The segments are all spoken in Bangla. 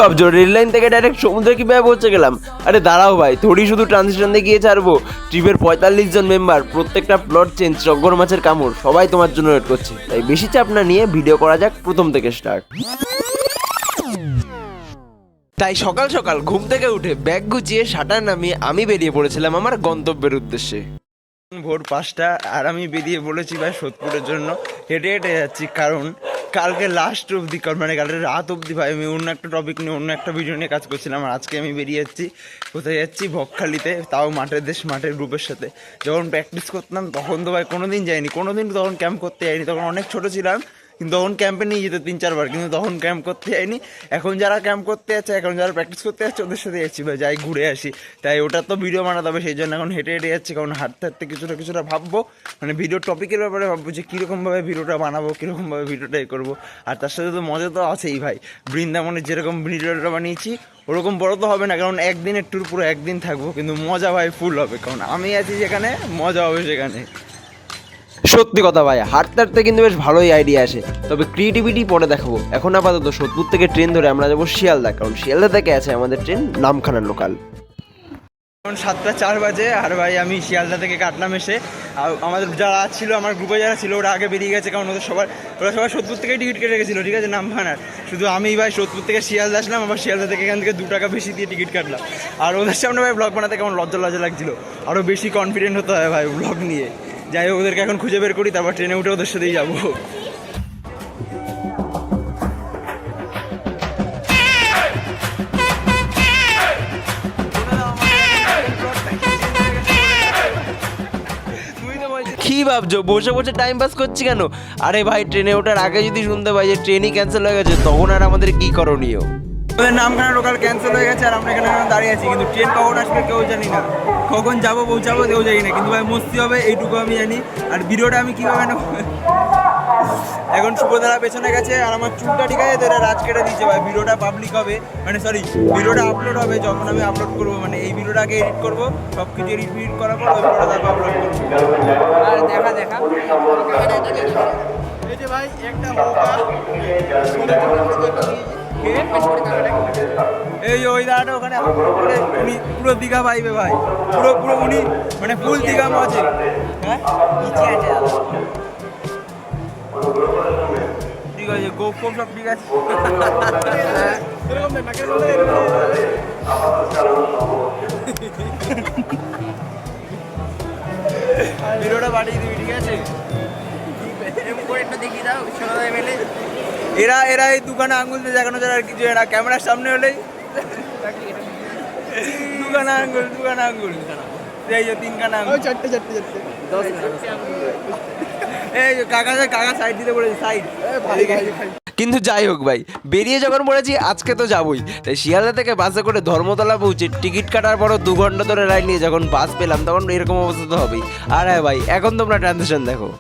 ভাবছো রেল লাইন থেকে ডাইরেক্ট সমুদ্রে কিভাবে পৌঁছে গেলাম? আরে দাঁড়াও ভাই, থোড়ি শুধু ট্রানজিশন দিয়ে গিয়ে ছাড়বো। ট্রিপের 45 জন মেম্বার, প্রত্যেকটা প্লট চেঞ্জ, চক্কর মাছের কামড়, সবাই তোমার জন্য ওয়েট করছে। তাই বেশি চাপ না নিয়ে ভিডিও করা যাক প্রথম থেকে স্টার্ট। তাই সকাল সকাল ঘুম থেকে উঠে ব্যাগ গুছিয়ে শাটার নামিয়ে আমি বেরিয়ে পড়েছিলাম আমার গন্তব্যের উদ্দেশ্যে। ভোর 5টা আর আমি বেরিয়ে বলেছি ভাই সোদপুরের জন্য। হেঁটে হেঁটে যাচ্ছি, কারণ কালকে লাস্ট অবধি, মানে কালকে রাত অবধি ভাই আমি অন্য একটা টপিক নিয়ে অন্য একটা ভিডিও নিয়ে কাজ করছিলাম। আর আজকে আমি বেরিয়ে যাচ্ছি, কোথায় যাচ্ছি? বকখালিতে, তাও মাঠের দেশ, মাঠের গ্রুপের সাথে। যখন প্র্যাকটিস করতাম তখন তো ভাই কোনোদিন যাইনি, তখন ক্যাম্প করতে যাইনি, তখন অনেক ছোটো ছিলাম। কিন্তু তখন ক্যাম্পে নিয়ে যেত 3-4 বার, কিন্তু তখন ক্যাম্প করতে যাইনি। এখন যারা ক্যাম্প করতে যাচ্ছে, এখন যারা প্র্যাকটিস করতে যাচ্ছে, ওদের সাথে যাচ্ছি ভাই, যাই ঘুরে আসি। তাই ওটা তো ভিডিও বানাতে হবে, সেই জন্য এখন হেঁটে হেঁটে যাচ্ছি। কারণ হাঁটতে হাঁটতে কিছুটা ভাববো, মানে ভিডিও টপিকের ব্যাপারে ভাববো যে কীরকমভাবে ভিডিওটা বানাবো, কীরকমভাবে ভিডিওটা করবো। আর তার সাথে তো মজা তো আছেই ভাই। বৃন্দাবনে যেরকম ভিডিওটা বানিয়েছি ওরকম বড় তো হবে না, কারণ একদিনের ট্যুর, পুরো একদিন থাকবো, কিন্তু মজা ভাই ফুল হবে, কারণ আমি আছি যেখানে, মজা হবে সেখানে। সত্যি কথা ভাই, হাঁটতে হাঁটতে কিন্তু বেশ ভালোই আইডিয়া আসে, তবে ক্রিয়েটিভিটি পরে দেখাবো। এখন আপাতত সোদপুর থেকে ট্রেন ধরে আমরা যাবো শিয়ালদা, কারণ শিয়ালদা থেকে আছে আমাদের ট্রেন নামখানার লোকাল। এখন 7টা 4 বাজে, আর ভাই আমি শিয়ালদা থেকে কাটলাম এসে। আর আমাদের যারা ছিল, আমার গ্রুপে যারা ছিল, ওরা আগে বেরিয়ে গেছে, কারণ ওরা সবাই সোদপুর থেকে টিকিট কেটে গেছিলো, ঠিক আছে, নামখানার। শুধু আমি ভাই সোদপুর থেকে শিয়ালদা আসলাম, আবার শিয়ালদা থেকে এখান থেকে 2 টাকা বেশি দিয়ে টিকিট কাটলাম। আর ওদের সামনে ভাই ব্লগ বানাতে কেমন লজ্জা লাগছিল, আরও বেশি কনফিডেন্ট হতে হয় ভাই ব্লগ নিয়ে। যাই হোক, ওদেরকে এখন খুঁজে বের করি, তারপর ট্রেনে উঠে ওদের সাথেই যাবো। কি ভাবছো বসে বসে টাইম পাস করছি কেন? আরে ভাই, ট্রেনে ওঠার আগে যদি শুনতে পাই যে ট্রেনই ক্যান্সেল হয়ে গেছে, তখন আর আমাদের কি করণীয়? আমাদের নামখানা লোকাল ক্যান্সেল হয়ে গেছে, আর আমরা এখানে দাঁড়িয়ে আছি, কিন্তু ট্রেন কখন আসবে কেউ জানি না, কখন যাবো পৌঁছাবো কেউ জানি না, কিন্তু ভাই মস্তি হবে এইটুকু আমি জানি। আর ভিডিওটা আমি কীভাবে নেব, এখন শুভদারা পেছনে গেছে, আর আমার চুলটা ঠিক আছে, এরা রাজ কেটে দিচ্ছে ভাই। ভিডিওটা পাবলিক হবে, মানে সরি, ভিডিওটা আপলোড হবে যখন আমি আপলোড করবো, মানে এই ভিডিওটা আগে এডিট করবো, সব কিছু এডিট করার পর ওই ভিডিওটা তারপর আপলোড করবো। আর দেখা এই যে ভাই একটা এই ওই দাঁড়াটা ওখানে উনি পুরো দীঘা পাইবে ভাই, পুরো উনি মানে ফুল দীঘা মজে। হ্যাঁ ঠিক আছে, গোপ সব ঠিক আছে। ভিডিওটা পাঠিয়ে দিবি, ঠিক আছে? এরা এই দোকানে আঙুল দিয়ে দেখানো যায় আর কিছু, এরা ক্যামেরার সামনে হলেই দুখানা আঙুল এই যে 3খানা আঙুল, 4টে এই কাকা সাইড দিতে বলেছে, সাইড। কিন্তু যাই হোক ভাই, বেরিয়ে যখন পড়েছি আজকে তো যাবোই। তাই শিয়ালদা থেকে বাসে করে ধর্মতলা পৌঁছে টিকিট কাটার পরও 2 ঘন্টা ধরে লাইন নিয়ে যখন বাস পেলাম, তখন এরকম অবস্থা তো হবেই। আর হ্যাঁ ভাই, এখন তোমরা ট্রানজিশন দেখো।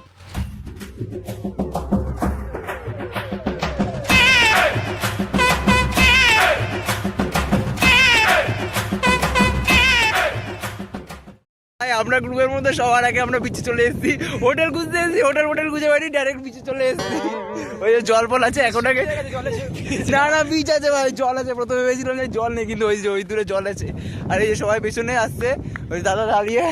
আমরা গ্রুপের মধ্যে সবার আগে আমরা বিচে চলে এসেছি, হোটেল খুঁজতে এসেছি, হোটেল খুঁজে পাইনি, ডাইরেক্ট বিচে চলে এসেছি। ওই যে জল ফল আছে এখন আগে, না বিচ আছে ভাই, জল আছে। প্রথমে ভেবেছিলাম যে জল নেই, কিন্তু ওই দূরে জল আছে। আর এই যে সবাই পেছনে আসছে, ওই দাদা দাঁড়িয়ে,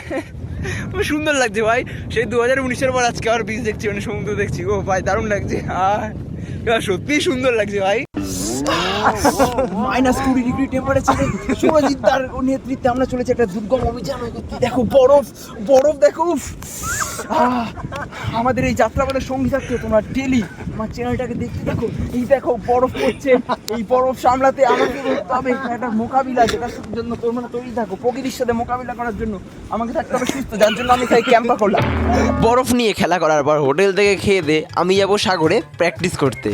সুন্দর লাগছে ভাই। সেই 2019-এর পর আজকে আবার বিচ দেখছি, মানে সমুদ্র দেখছি। ও ভাই দারুণ লাগছে, আর সত্যিই সুন্দর লাগছে ভাই। -20 ডিগ্রি টেম্পারেচারে শুভজিৎ তার নেতৃত্বে আমরা চলেছি একটা দুর্গম অভিযান। দেখো বরফ দেখো। আমাদের এই যাত্রাপালার সঙ্গী থাকতে তোমরা ডেলি আমার চ্যানেলটাকে দেখতে দেখো। এই দেখো বরফ পড়ছে, এই বরফ সামলাতে আমাকে তবে একটা মোকাবিলা, যেটার জন্য তোমরা তৈরি থাকো। প্রকৃতির সাথে মোকাবিলা করার জন্য আমাকে থাকতে হবে সুস্থ, যার জন্য আমি তাই ক্যাম্পা করলাম। বরফ নিয়ে খেলা করার পর হোটেল থেকে খেয়ে দিয়ে আমি যাবো সাগরে প্র্যাকটিস করতে।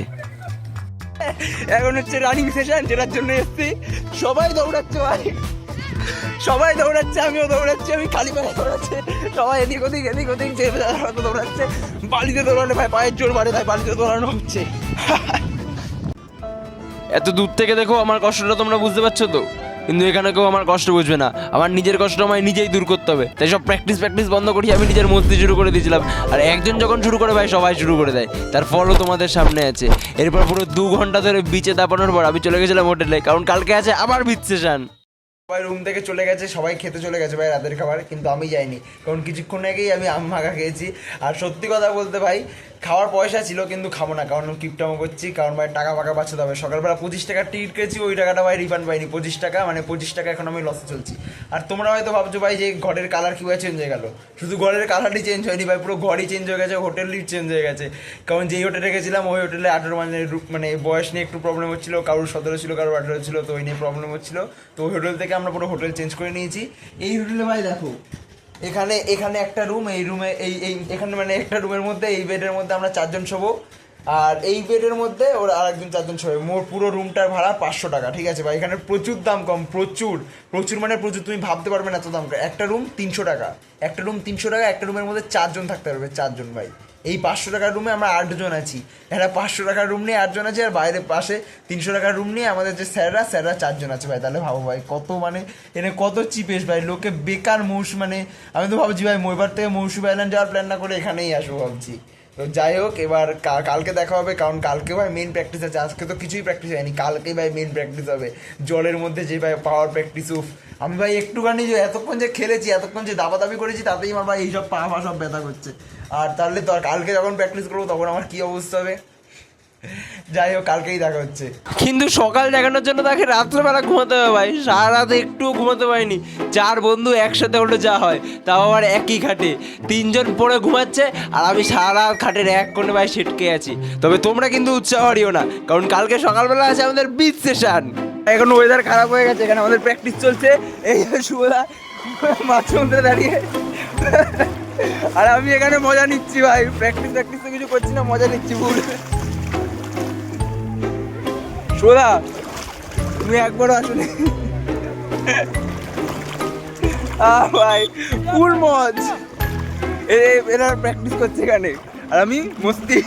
এখন হচ্ছে রানিং সেশন, যেটার জন্য এসছি। সবাই দৌড়াচ্ছে ভাই, আমিও দৌড়াচ্ছি, আমি খালি পায়ে দৌড়াচ্ছে, সবাই এদিক ওদিক দৌড়াচ্ছে। বালিতে দৌড়ালে ভাই পায়ের জোর বাড়ে, তাই বালিতে দৌড়ানো হচ্ছে। এত দূর থেকে দেখো আমার কষ্টটা তোমরা বুঝতে পারছো তো? কিন্তু এখানে কেউ আমার কষ্ট বুঝবে না, আমার নিজের কষ্ট আমায় নিজেই দূর করতে হবে। তাই সব প্র্যাকটিস বন্ধ করি, আমি নিজের মস্তি শুরু করে দিয়েছিলাম। আর একজন যখন শুরু করে ভাই সবাই শুরু করে দেয়, তার ফলও তোমাদের সামনে আছে। এরপর পুরো 2 ঘন্টা ধরে বিচে দাপানোর পর আমি চলে গেছিলাম হোটেলে, কারণ কালকে আছে আবার বিচ সেশন। সবাই রুম থেকে চলে গেছে, সবাই খেতে চলে গেছে ভাই রাতের খাবার, কিন্তু আমি যাইনি, কারণ কিছুক্ষণ আগেই আমি আম মাখা খেয়েছি। আর সত্যি কথা বলতে ভাই খাওয়ার পয়সা ছিল, কিন্তু খাবো না, কারণ কিপটামো করছি, কারণ ভাই টাকা ফাঁকা বাঁচাতে হবে। সকালবেলা 25 টাকার টিকিট খেয়েছি, ওই টাকাটা ভাই রিফান্ড পাইনি, 25 টাকা, মানে 25 টাকা এখন আমি লসে চলছি। আর তোমরা হয়তো ভাবছো ভাই যে ঘরের কালার কীভাবে চেঞ্জ হয়ে গেল, শুধু ঘরের কালারই চেঞ্জ হয়নি ভাই, পুরো ঘরই চেঞ্জ হয়ে গেছে, হোটেলই চেঞ্জ হয়ে গেছে। কারণ যেই হোটেলে গেছিলাম ওই হোটেলে 18 মানে বয়স নিয়ে একটু প্রবলেম হচ্ছিলো, কারোর 17 ছিল, কারোর 18 ছিল, তো ওই নিয়ে প্রবলেম হচ্ছিলো। তো ওই হোটেল থেকে আমরা পুরো হোটেল চেঞ্জ করে নিয়েছি। এই হোটেলে ভাই দেখো, এখানে একটা রুম, এই রুমে এখানে মানে একটা রুমের মধ্যে এই বেডের মধ্যে আমরা 4 জন শোবো, আর এই বেডের মধ্যে ওর আর একজন 4 জন শোবে। মোট পুরো রুমটার ভাড়া 500 টাকা, ঠিক আছে ভাই? এখানে প্রচুর দাম কম, প্রচুর মানে প্রচুর, তুমি ভাবতে পারবে না এত দাম। একটা রুম 300 টাকা, একটা রুমের মধ্যে 4 জন থাকতে পারবে, 4 জন ভাই। এই 500 টাকার রুমে আমরা 8 জন আছি, এরা 500 টাকার রুম নিয়ে 8 জন আছে, আর বাইরে পাশে 300 টাকার রুম নিয়ে আমাদের যে স্যাররা 4 জন আছে ভাই। তাহলে ভাবো ভাই কত, মানে এনে কত চিপেস ভাই। লোকে বেকার মানে আমি তো ভাবছি ভাই এবার থেকে মৌসুমী আইল্যান্ড যাওয়ার প্ল্যান না করে এখানেই আসবো ভাবছি। তো যাই হোক, এবার কালকে দেখা হবে, কারণ কালকে ভাই মেন প্র্যাকটিস আছে। আজকে তো কিছুই প্র্যাকটিস হয়নি, কালকে ভাই মেন প্র্যাকটিস হবে জলের মধ্যে, যে ভাই পাওয়ার প্র্যাকটিস। উফ, আমি ভাই একটুখানি যে এতক্ষণ যে খেলেছি, এতক্ষণ যে দাবাদাবি করেছি, তাতেই আমার ভাই এইসব পা সব ব্যথা করছে। আর তাহলে তো কালকে যখন প্র্যাকটিস করবো তখন আমার কী অবস্থা হবে। যাই হোক, কালকেই দেখা হচ্ছে। কিন্তু সকাল দেখানোর জন্য তাকে রাত্রেবেলা ঘুমাতে হবে ভাই, সারা রাতে একটুও ঘুমাতে পারিনি। 4 বন্ধু একসাথে হলে যা হয়, তাও আবার একই খাটে 3 জন পরে ঘুমাচ্ছে, আর আমি সারা রাত খাটের এক কোণে ভাই ছিটকে আছি। তবে তোমরা কিন্তু উৎসাহ হারিও না, কারণ কালকে সকালবেলা আছে আমাদের বিচ সেশন। এখন ওয়েদার খারাপ হয়ে গেছে, এখানে আমাদের প্র্যাকটিস চলছে। এই শুভদা মাঝে মধ্যে দাঁড়িয়ে, আর আমি এখানে মজা নিচ্ছি ভাই। প্র্যাকটিস তো কিছু করছি না, মজা নিচ্ছি ভুল। শোনা, তুমি একবারও আসলে ভাই ফুল মজ। এরা প্র্যাকটিস করছে এখানে, আর আমি মস্তি।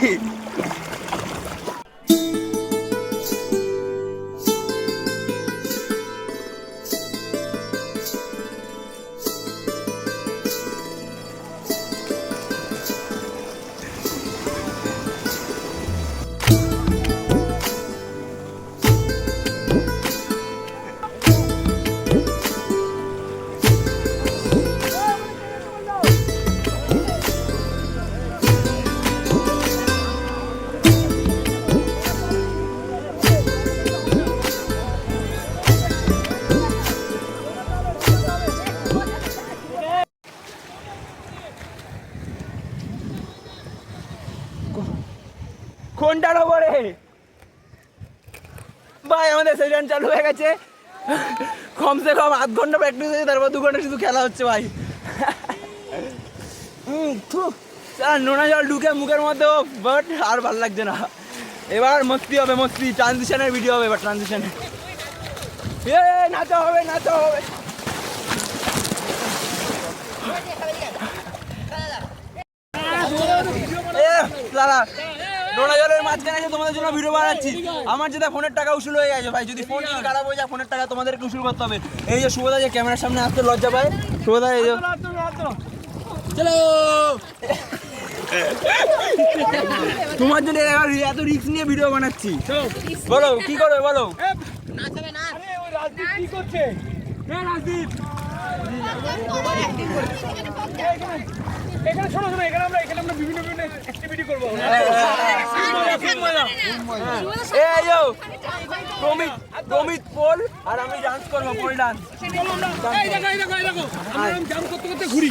কোনটার ওপরে ভাই আমাদের সেশন চালু হয়ে গেছে। কমসে কম 8 ঘন্টা প্র্যাকটিস হয়েছে, তারপর 2 ঘন্টা শুধু খেলা হচ্ছে ভাই। নোনা জল ঢুকে মুখের মধ্যে, বাট আর ভালো লাগছে না। এবার মস্তি হবে, মস্তি ট্রানজিশনের ভিডিও হবে এবার, ট্রানজিশনে নাচতে হবে। নোনা জলের মাঝখানে এসে তোমাদের জন্য ভিডিও বানাচ্ছি। আমার যেটা ফোনের টাকা উসুল হয়ে গেছে ভাই, যদি ফোন খারাপ হয়ে যায় ফোনের টাকা তোমাদেরকে উসুল করতে হবে। এই যে শুভদা যে ক্যামেরার সামনে আসতে লজ্জা পায়, শুভদা এই যে চলো তোমার জন্য এত রিস্ক নিয়ে ভিডিও বানাচ্ছি। বলো কি করবে, বলো। কি করছে রাজদীপ? এখানে শোনো, এখানে আমরা বিভিন্ন অ্যাক্টিভিটি করবো। প্রমিত পোল আর আমি ডান্স করবো, পোল ডান্স। করতে করতে ঘুরি।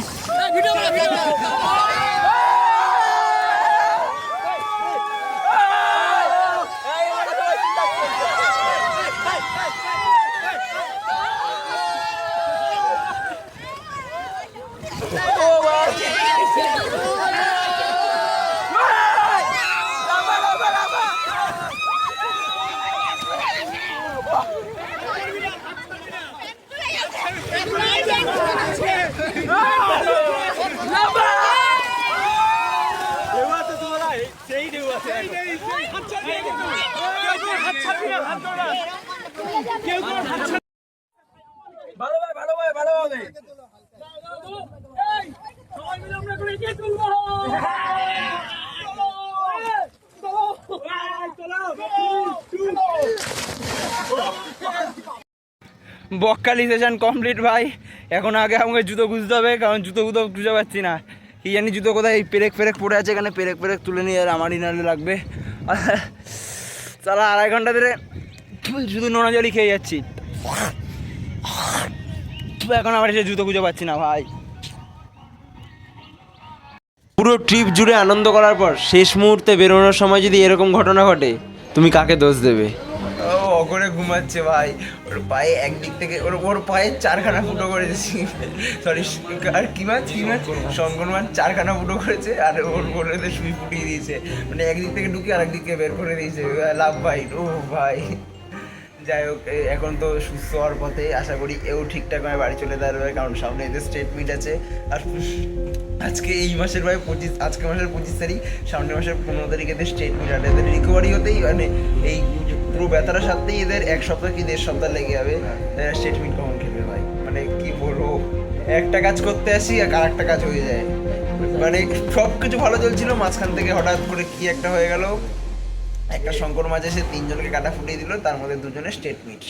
বকখালি সেশন কমপ্লিট ভাই। এখন আগে আমাকে জুতো খুঁজতে হবে, কারণ জুতো খুঁজে পাচ্ছি না। কি জানি জুতো কোথায় পেরেক পড়ে আছে, এখানে পেরেক তুলে নিয়ে আর আমারই নাড়ে লাগবে। সারা 2.5 ঘন্টা ধরে শুধু নোনা জলই খেয়ে যাচ্ছি, এখন আবার এসে জুতো খুঁজে পাচ্ছি না ভাই। পুরো ট্রিপ জুড়ে আনন্দ করার পর শেষ মুহূর্তে বেরোনোর সময় যদি এরকম ঘটনা ঘটে, তুমি কাকে দোষ দেবে? ও অগরে ঘুমাচ্ছে ভাই, ওর পায়ে একদিক থেকে ওর পায়ে 4খানা ফুটো করেছে, সরি আর কি মাছ শঙ্কর মাছ 4খানা ফুটো করেছে, আর ওর করে সুই ফুটিয়ে দিয়েছে, মানে একদিক থেকে ঢুকে আর একদিকে বের করে দিয়েছে। লাভ ভাই, ও ভাই যাই হোক, এখন তো সুস্থ হওয়ার পথে, আশা করি এও ঠিকঠাক ভাবে বাড়ি চলে দাঁড়াবে, কারণ সামনে এদের স্টেট মিট আছে। আর আজকে এই মাসের ভাই আজকে মাসের 25 তারিখ, সামনের মাসের 15 তারিখ এদের স্টেট মিট আছে। এদের রিকভারি হতেই মানে এই পুরো ব্যথাটার সাথেই এদের 1 সপ্তাহ কি 1.5 সপ্তাহ লেগে যাবে। স্টেট মিট কখন খেলবে ভাই, মানে কি বলবো, একটা কাজ করতে আসি আর আরেকটা কাজ হয়ে যায়। মানে সব কিছু ভালো চলছিল, মাঝখান থেকে হঠাৎ করে কি একটা হয়ে গেল, একটা শঙ্কর মাঝে এসে 3 জনকে কাটা ফুটিয়ে দিল, তার মধ্যে 2 জনের স্টেট মিট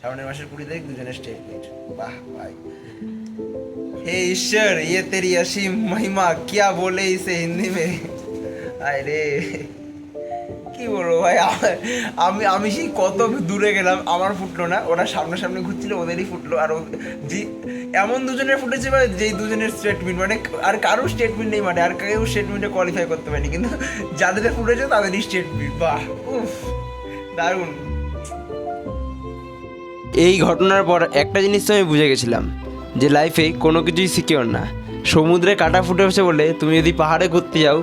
সামনের মাসের 20 তারিখ 2 জনের স্টেট মিট। বাহ ভাই, हे ईश्वर ये तेरी असीम महिमा क्या बोले इसे हिंदी में। আয় রে, কি বলবো ভাই, আমি সেই কত দূরে গেলাম, আমার ফুটলো না, ওরা সামনে ঘুরছিল, ওদেরই ফুটলো। আর যে এমন 2 জনের ফুটেছে ভাই, যেই 2 জনের স্টেটমেন্ট, মানে আর কারোর স্টেটমেন্ট নেই, মানে আর কেউ স্টেটমেন্টে কোয়ালিফাই করতে পারেনি, কিন্তু যাদের ফুটেছে তাদেরই স্টেটমেন্ট। বাহ, উফ, দারুণ। এই ঘটনার পর একটা জিনিস তো আমি বুঝে গেছিলাম, যে লাইফে কোনো কিছুই সিকিওর না। সমুদ্রে কাটা ফুটেছে বলে তুমি যদি পাহাড়ে ঘুরতে যাও,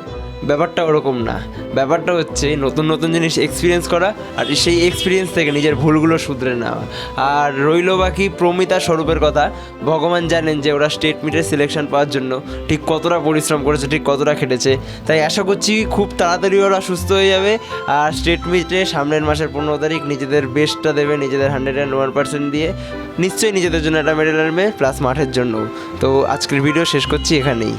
ব্যাপারটা ওরকম না। ব্যাপারটা হচ্ছে নতুন জিনিস এক্সপিরিয়েন্স করা, আর সেই এক্সপিরিয়েন্স থেকে নিজের ভুলগুলো শুধরে নেওয়া। আর রইল বাকি প্রমিতা স্বরূপের কথা, ভগবান জানেন যে ওরা স্টেট মিটের সিলেকশন পাওয়ার জন্য ঠিক কতটা পরিশ্রম করেছে, ঠিক কতটা খেটেছে। তাই আশা করছি খুব তাড়াতাড়ি ওরা সুস্থ হয়ে যাবে, আর স্টেট মিটে সামনের মাসের 15 তারিখ নিজেদের বেস্টটা দেবে, নিজেদের 101% দিয়ে নিশ্চয়ই নিজেদের জন্য একটা মেডেল আনবে, প্লাস মাঠের জন্য। তো আজকের ভিডিও শেষ করছি এখানেই।